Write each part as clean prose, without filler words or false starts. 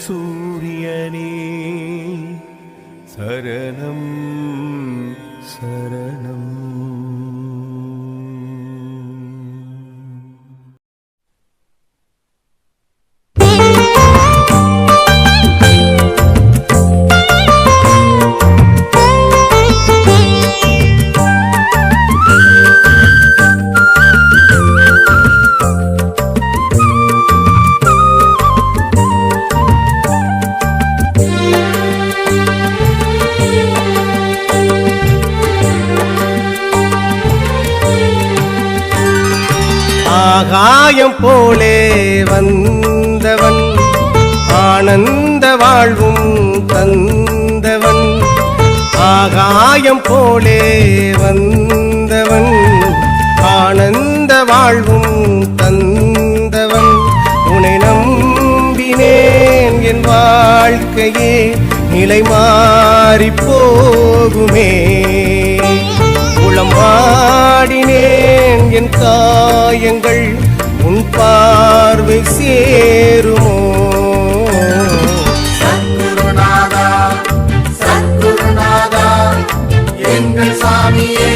சூரியனே சரணம் சரணம். ஆகாயம் போலே வந்தவன் ஆனந்த வாழ்வும் தந்தவன். ஆகாயம் போலே வந்தவன் ஆனந்த வாழ்வும் தந்தவன். உன்னை நம்பினேன் என் வாழ்க்கையே நிலை மாறி போகுமே. உளமாடினேன் என் காயங்கள் உன் பார்வை சேருமோ. சத்குருநாதா சத்குருநாதா எங்கள் சாமியே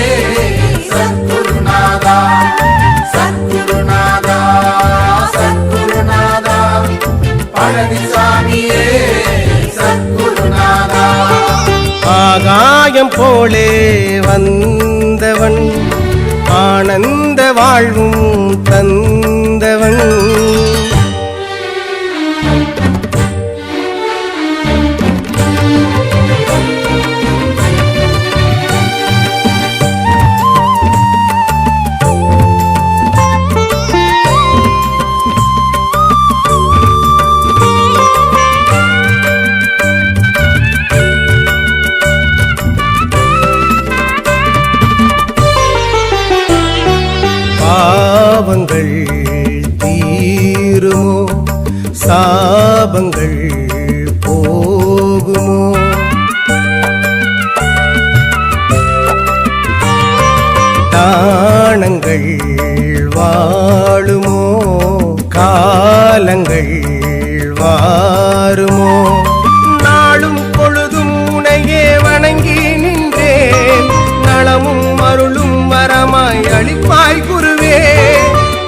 சத்குருநாதா சத்குருநாதா சத்குருநாதா பழனிசாமியே சத்குருநாதா. ஆகாயம் போலே வந்தவன் ஆனந்த வாழ்வும் தந்தவன். பாவங்கள் தீருமோ சாபங்கள் போகுமோ. தானங்கள் வாழுமோ காலங்கள் வாருமோ. நாளும் பொழுதும் உனையே வணங்கி நின்றேன் நலமும் அருளும் வரமாய் அளிப்பாய் குருவே.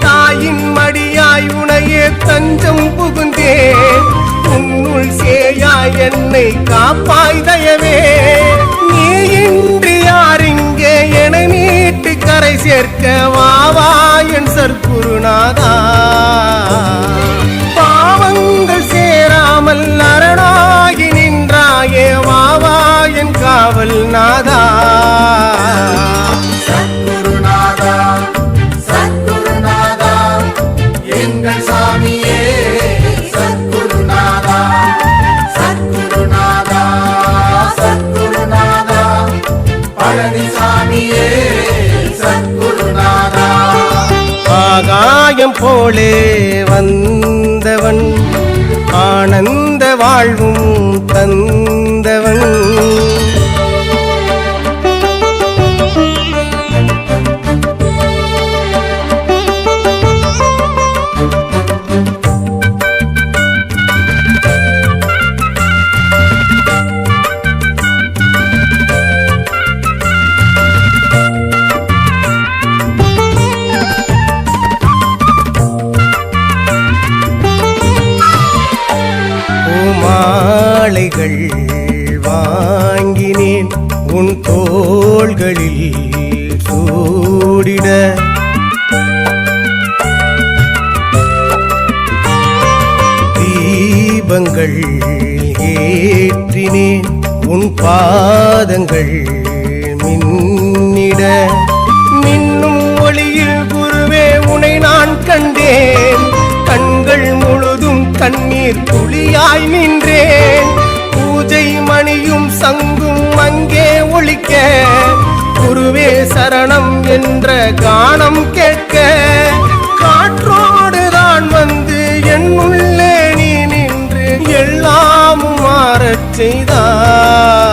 தாயின் மடியாய் உனையே தஞ்சம் புகுந்தேன் உன்னுள் சேயாய் என்னை காப்பாய் தயவே. நீ இன்றி யாரிங்கே என மீட்டு கரை சேர்க்க வாவா என் சற்குருநாதா. பாவங்கள் சேராமல் அரணாகி நின்றாயே வாவா என் காவல் நாதா. சத்குருநாதா சத்குருநாதா எங்கள் சாமியே சத்குருநாதா சத்குருநாதா சத்குருநாதா பழனிசாமியே சத்குருநாதா. ஆகாயம் போலே வந்தவன் ஆனந்த வாழ்வும் தந்தவன். மாலைகள் வாங்கினேன் உன் தோள்களில் சூடிட. தீபங்கள் ஏற்றினேன் உன் பாதங்கள் மின்னிட. மின்னும் ஒளியில் குருவே உனை நான் கண்டேன் கண்கள் முழுதும் கண்ணீர் துளியாய் நின்றேன். பூஜை மணியும் சங்கும் அங்கே ஒலிக்க குருவே சரணம் என்ற கானம் கேட்க. காற்றோடுதான் வந்து என் உள்ளே நீ நின்று எல்லாமும் மாறச் செய்தாய்.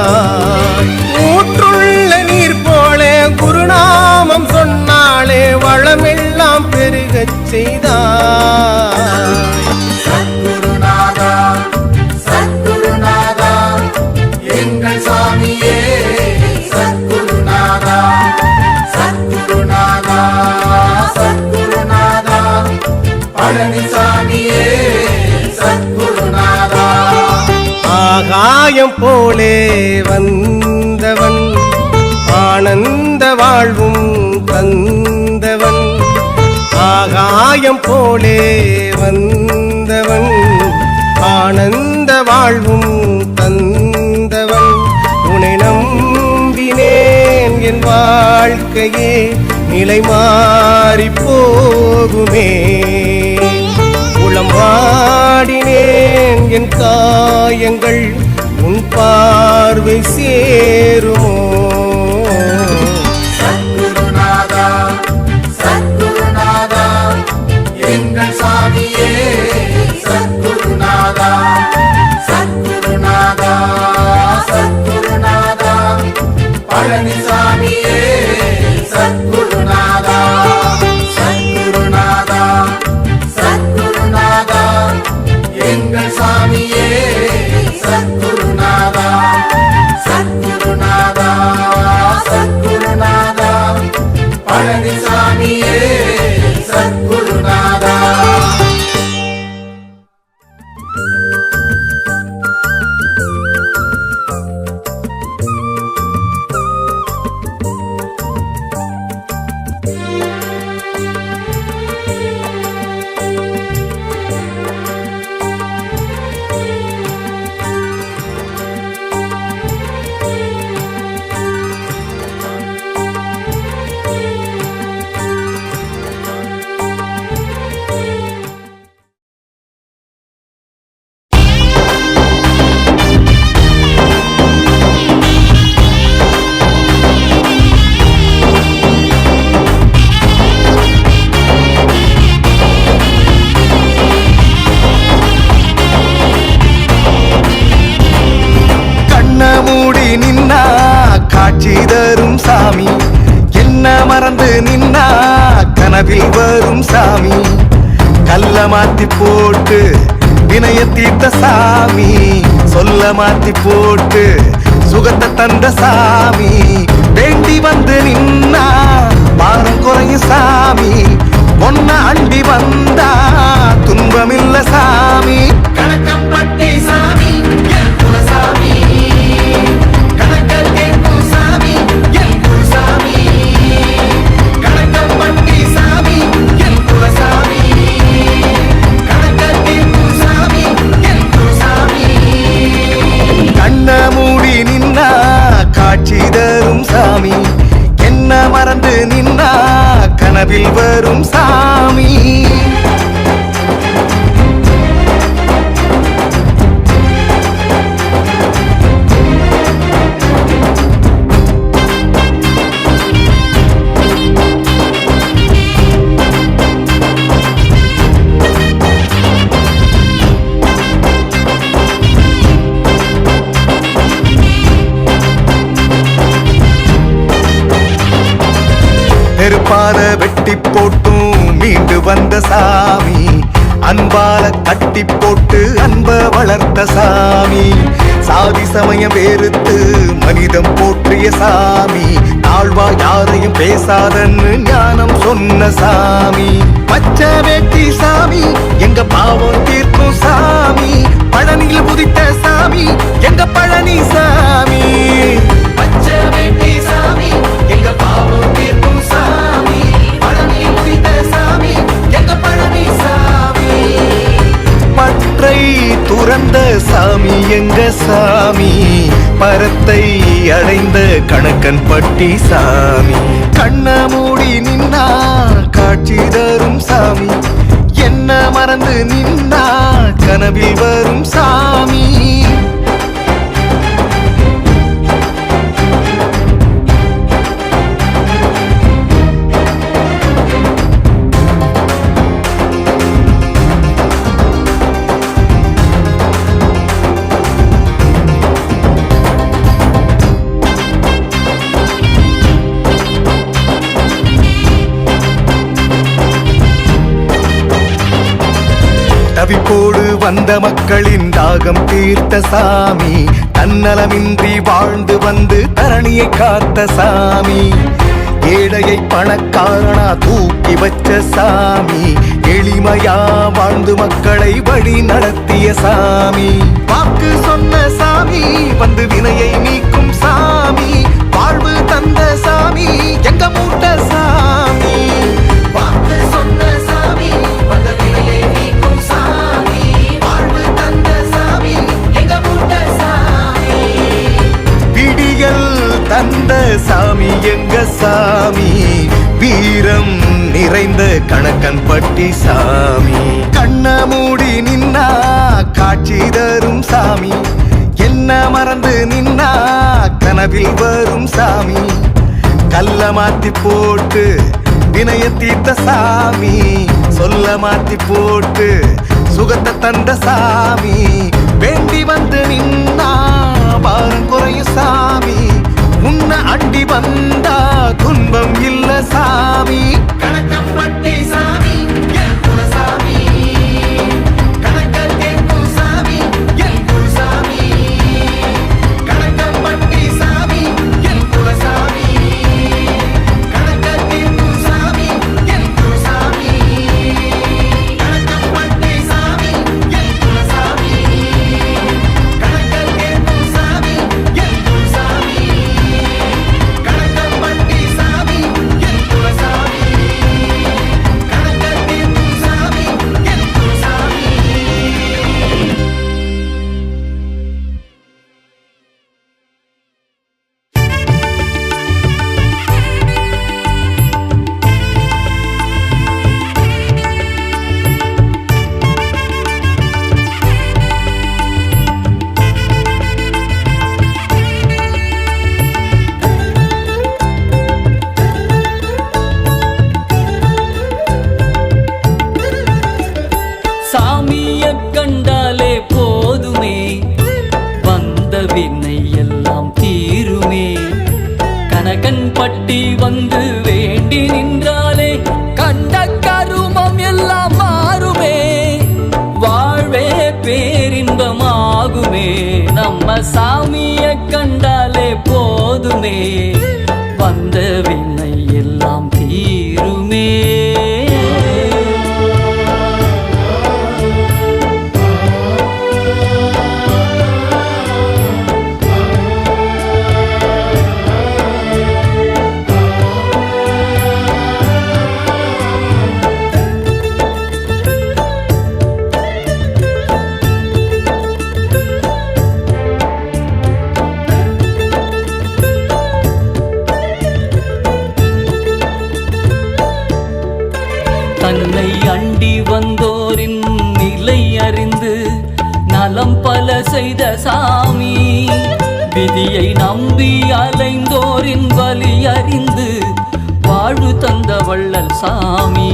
ஊற்றுள்ள நீர் போல குருநாமம் சொன்னாலே வளமெல்லாம் பெருகச் செய்தாய். சத்குருநாதா ஆகாயம் போலே வந்தவன் ஆனந்த வாழ்வும் தந்தவன் ஆகாயம் போலே வந்தவன் ஆனந்த வாழ்வும் தந்தவன் உன்னை நம்பினேன் என் வாழ்க்கையே நிலை மாறி போகுமே உளம் வாடினேன் என் காயங்கள் உன் பார்வை சேருமோ சத்குருநாதா சத்குருநாதா எங்கள் சாமியே சத்குருநாதா சத்குருநாதா சத்குருநாதா பழனிசாமியே சத்குருநாதா சத்குருநாதா சத்குருநாதா எங்கள் சாமியே சத்குருநாதா சத்குருநாதா சத்குருநாதா பழனிசாமியே சத்குருநாதா சாமி என்ன மறந்து நின்னா கனவில் வரும் சாமி கல்ல மாத்தி போட்டு வினய தீர்த்த சாமி சொல்ல மாத்தி போட்டு சுகத்தை தந்த சாமி வேண்டி வந்து நின்னா பாரம் குறையும் சாமி ஒன்ன அண்டி வந்தா துன்பமில்ல சாமி கணக்கப்பட்டி சாமி சாமி காட்சி தரும் சாமி என்ன மறந்து நின்னா கனவில் வரும் சாமி நெருப்பால வெட்டி போட்டும் மீண்டு வந்த சாமி அன்பால கட்டி போட்டு அன்ப வளர்த்த சாமி சாதி சமயம் வேறுத்து மனிதம் போற்றிய சாமி தாழ்வா யாரையும் பேசாதன்னு ஞானம் சொன்ன சாமி பச்சை வேட்டி சாமி எங்க பாவம் தீர்க்கும் சாமி பழனியில் புதித்த சாமி எங்க பழனி சாமி பச்சை வேட்டி சாமி எங்க பாவம் தீர்க்கும் சாமி பழனியில் புதித்த சாமி எங்க பழனி சாமி பற்றை துறந்த சாமி எங்க சாமி பரத்தை அடைந்த கணக்கன் பட்டி சாமி கண்ண மூடி நின்னா காட்சி தரும் சாமி என்ன மறந்து நின்னா கனவில் வரும் சாமி தவிப்போடு வந்த மக்களின் தாகம் தீர்த்த சாமி தன்னலமின்றி வாழ்ந்து வந்து தரணியை காத்த சாமி ஏழையை பணக்காரனா தூக்கி வச்ச சாமி எளிமையா வாழ்ந்து மக்களை வழி நடத்திய சாமி வாக்கு சொன்ன சாமி சாமி, வீரம் நிறைந்த கணக்கன்பட்டி சாமி. கண்ண மூடி நின்னா காட்சி தரும் சாமி, என்ன மறந்து நின்னா கனவில் வரும் சாமி. கல்ல மாத்தி போட்டு வினய தீர்த்த சாமி, சொல்ல மாத்தி போட்டு சுகத்தை தந்த சாமி. வேண்டி வந்து நின்னா பாரம் குறையும் சாமி, உன்னை அண்டி வந்தா துன்பம் இல்ல சாமி. கணக்கம்பட்டி சாமி என் குலசாமி, கணக்கல் கேட்கும் சாமி என் குருசாமி. கணக்கம்பட்டி சாமி என் குலசாமி, கணக்கல் கேட்கும் சாமி என் குருசாமி. கணக்கம்பட்டி சாமி என் குலசாமி, கணக்கல் கேட்கும் சாமி என் குருசாமி. கணக்கம்பட்டி சாமி என் குலசாமி, கணக்கல் கேட்கும் சாமி என் குருசாமி. சாமிய கண்டாலே போதுமே, வந்த வினை எல்லாம் தீருமே. கனகன்பட்டி வந்து வேண்டி நின்றாலே கண்ட கருமம் எல்லாம் மாறுமே. வாழ்வே பேரின்பமாகுமே, நம்ம சாமிய கண்டாலே போதுமே, வந்த வினை எல்லாம் தீருமே. தன்னை அண்டி வந்தோரின் நிலை அறிந்து நலம் பல செய்த சாமி, விதியை நம்பி அலைந்தோரின் வலி அறிந்து வாழ்வு தந்த வள்ளல் சாமி.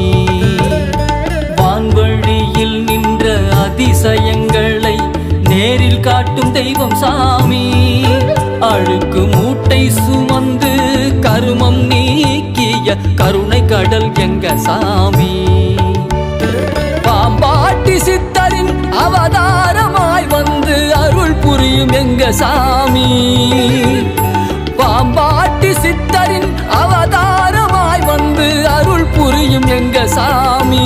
வான்வழியில் நின்ற அதிசயங்களை நேரில் காட்டும் தெய்வம் சாமி. அழுக்கு மூட்டை சுமந்து கருமம் நீக்கிய கருணை கடல் எங்க சாமி. பாம்பாட்டி சித்தரின் அவதாரமாய் வந்து அருள் புரியும் எங்க சாமி. பாம்பாட்டி சித்தரின் அவதாரமாய் வந்து அருள் புரியும் எங்க சாமி.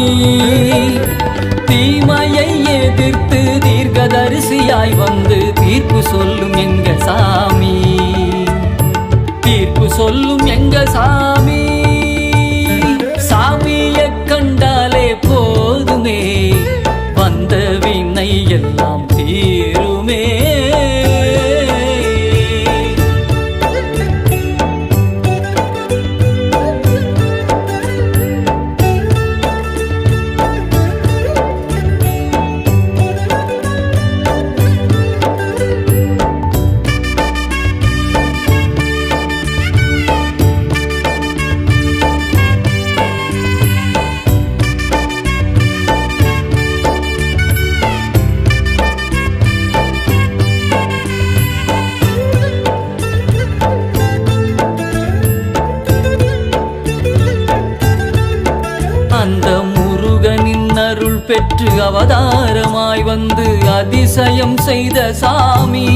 தீமையை எதிர்த்து தீர்க்கதரிசியாய் வந்து தீர்ப்பு சொல்லும் எங்க சாமி, தீர்ப்பு சொல்லும் எங்க சாமி. சாமியை கண்டாலே போதுமே, வந்த வினை எல்லாம் தீருமே. அந்த முருகனின் அருள் பெற்று அவதாரமாய் வந்து அதிசயம் செய்த சாமி.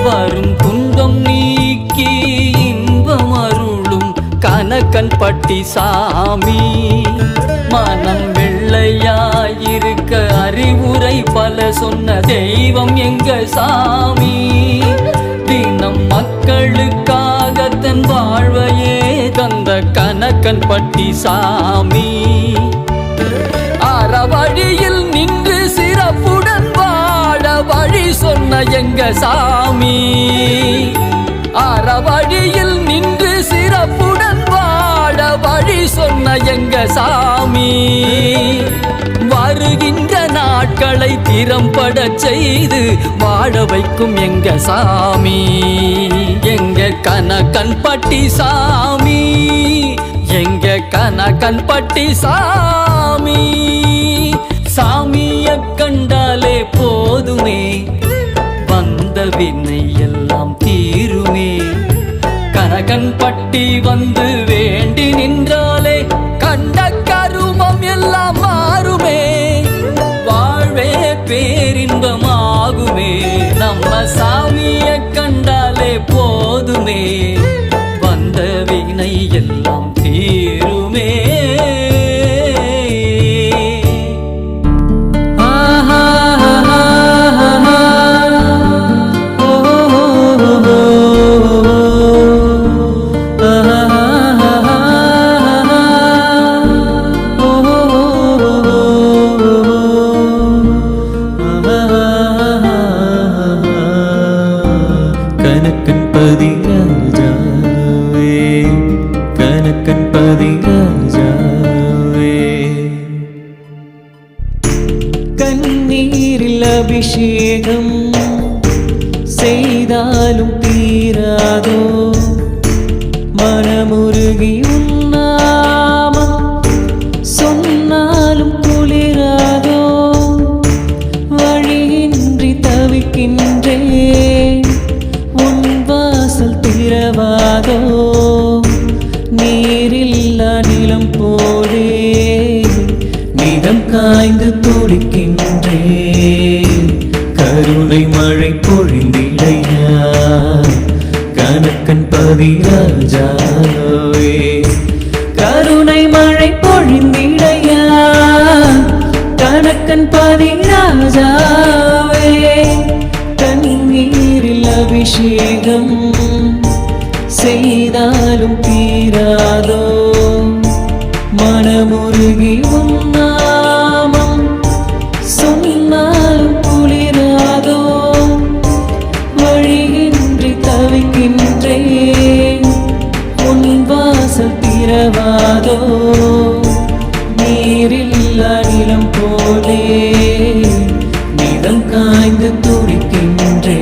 வரும் துன்பம் நீக்கி இன்பம் அருளும் கனகன்பட்டி சாமி. மனம் வெள்ளையாயிருக்க அறிவுரை பல சொன்ன தெய்வம் எங்க சாமி. தினம் மக்களுக்காக தன் வாழ்வையே தந்த கனகன்பட்டி சாமி. அறவழியில் நின்று சிறப்புடன் வாழ வழி சொன்ன எங்க சாமி. அறவழியில் நின்று சிறப்புடன் சொன்ன எங்க சாமி வருகின்ற நாட்களை திறம்பட செய்து வாழ வைக்கும் எங்க சாமி எங்க கனகன்பட்டி சாமி எங்க கனகன்பட்டி சாமி சாமிய கண்டாலே போதுமே வந்த வினை எல்லாம் தீருமே கனகன்பட்டி வந்து வேண்டி நின்றாலே கண்ட கருமம் எல்லாம் மாறுமே வாழ்வே பேரின்பமாகுமே நம்ம சாமிய கண்டாலே போதுமே வந்த வினை எல்லாம் தீருமே கனகன்பதி ராஜாவே கனகன்பதி ராஜாவே கண்ணீரில் அபிஷேகம் செய்தாலும் தீராதோ மனமுருகி உன்னாமம் சொன்னாலும் குளிராதோ வழியின்றி தவிக்கின்றேன் உன் வாசல் திறவாதோ நீரில்லா நிலம் போலே நிலம் காய்ந்து துடிக்கின்றே கருணை மழை பொழிந்திடையா கனகன்பதி ராஜாவே கருணை மழை பொழிந்திடையா கனகன்பதி ராஜாவே கண்ணீரில் அபிஷேகம் செய்தாலும் தீராதோ மனமுருகி உன்னாமம் சொன்னாலும் குளிராதோ வழியின்றி தவிக்கின்றேன் உன் வாசல் திறவாதோ நீரில்லா நிலம் போலே நிலம் காய்ந்து துடிக்கின்றே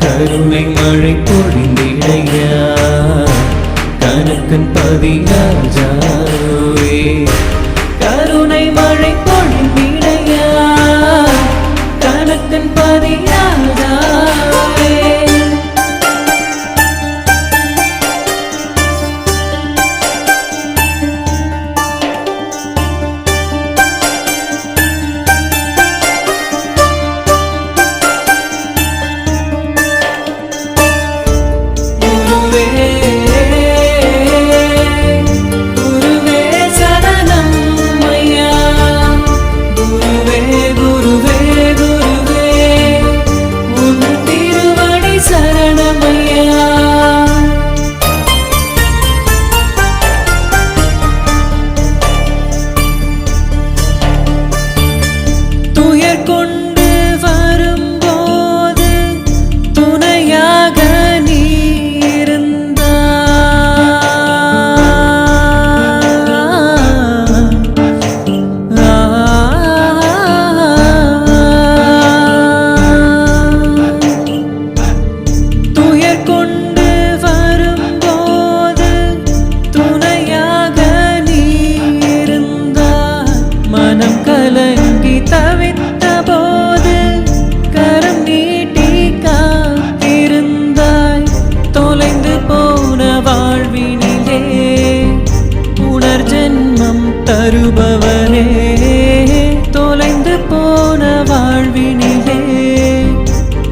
கருணை மழை பொழிந்திடையா கனகன்பதி ராஜாவே கருணை மழை பொழிந்திடையா கனகன்பதி ராஜாவே குருவே சரணம் ஐயா குருவே குருவே குருவே உன் திருவடி சரணம் ஐயா துயர் கொண்டு வரும்போது துணையாக நீ துயர் கொண்டு வரும்போது துணையாக நீ இருந்தாய் மனம் கலங்கி தவித்த போது கரம் நீட்டி காத்திருந்தாய் தொலைந்து போன வாழ்வினிலே புனர்ஜென்மம் தருபவரே தொலைந்து போன வாழ்வினிலே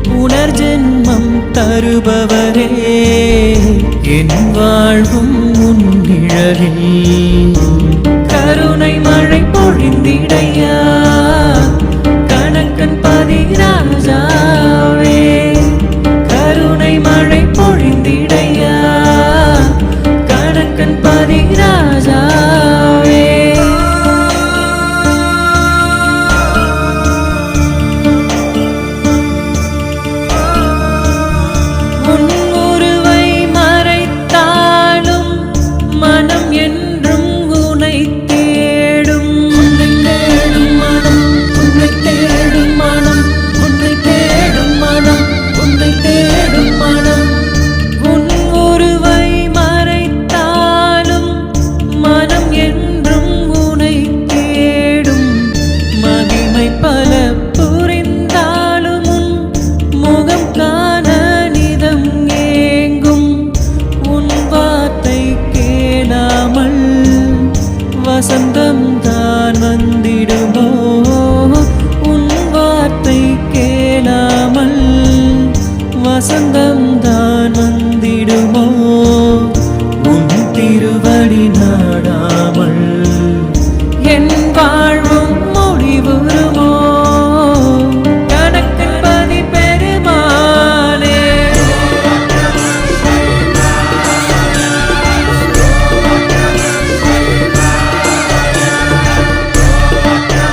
புனர்ஜென்மம் தருபவரே என் வாழ்வு